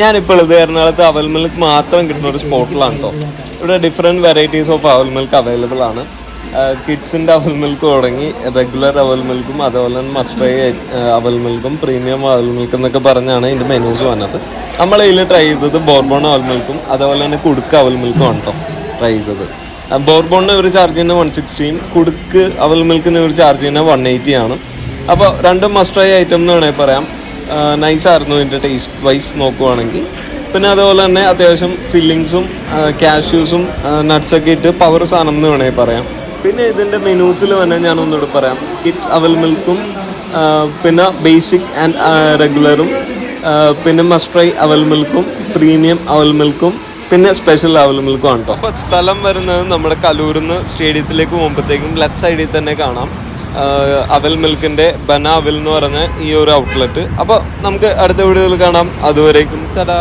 ഞാനിപ്പോൾ ഇത് എറണാകുളത്ത് അവൽ മിൽക്ക് മാത്രം കിട്ടുന്ന ഒരു സ്പോട്ടിലാണ് കേട്ടോ. ഇവിടെ ഡിഫറെൻറ്റ് വെറൈറ്റീസ് ഓഫ് അവൽ മിൽക്ക് അവൈലബിൾ ആണ്. കിഡ്സിൻ്റെ അവൽ മിൽക്ക് തുടങ്ങി റെഗുലർ അവൽ മിൽക്കും അതുപോലെ തന്നെ മസ്റ്റർഡ് അവൽ മിൽക്കും പ്രീമിയം അവൽ മിൽക്കും എന്നൊക്കെ പറഞ്ഞാണ് ഇതിൻ്റെ മെനൂസ് വന്നത്. നമ്മൾ ഇതിൽ ട്രൈ ചെയ്തത് ബോർബോൺ അവൽ മിൽക്കും അതുപോലെ തന്നെ കുടുക്ക് അവൽ മിൽക്കും ആണ് കേട്ടോ ട്രൈ ചെയ്തത്. ബോർബോണിന് ഇവർ ചാർജ് ചെയ്യുന്നത് 116, കുടുക്ക് അവൽ മിൽക്കിന് ഇവർ ചാർജ് ചെയ്യുന്നത് 180 ആണ്. അപ്പോൾ രണ്ടും മസ്റ്റർഡ് ഐറ്റം എന്ന് വേണമെങ്കിൽ പറയാം. നൈസായിരുന്നു ഇതിൻ്റെ ടേസ്റ്റ് വൈസ് നോക്കുവാണെങ്കിൽ. പിന്നെ അതുപോലെ തന്നെ അത്യാവശ്യം ഫില്ലിങ്സും കാഷ്യൂസും നട്ട്സൊക്കെ ഇട്ട് പവർ സാധനം എന്ന് വേണമെങ്കിൽ പറയാം. പിന്നെ ഇതിൻ്റെ മെനൂസിൽ തന്നെ ഞാൻ ഒന്നുകൂടെ പറയാം. കിഡ്സ് അവൽ മിൽക്കും പിന്നെ ബേസിക് ആൻഡ് റെഗുലറും പിന്നെ മസ്റ്റർഡ് അവൽ മിൽക്കും പ്രീമിയം അവൽ മിൽക്കും പിന്നെ സ്പെഷ്യൽ അവൽ മിൽക്കും ആണ് കേട്ടോ. അപ്പോൾ സ്ഥലം വരുന്നത് നമ്മുടെ കലൂരിന്ന് സ്റ്റേഡിയത്തിലേക്ക് പോകുമ്പോഴത്തേക്കും ലെഫ്റ്റ് സൈഡിൽ തന്നെ കാണാം അവൽ മിൽക്കിൻ്റെ ബന അവൽ എന്ന് പറഞ്ഞ ഈ ഒരു ഔട്ട്ലെറ്റ്. അപ്പോൾ നമുക്ക് അടുത്ത വീഡിയോയിൽ കാണാം. അതുവരേക്കും തടാ.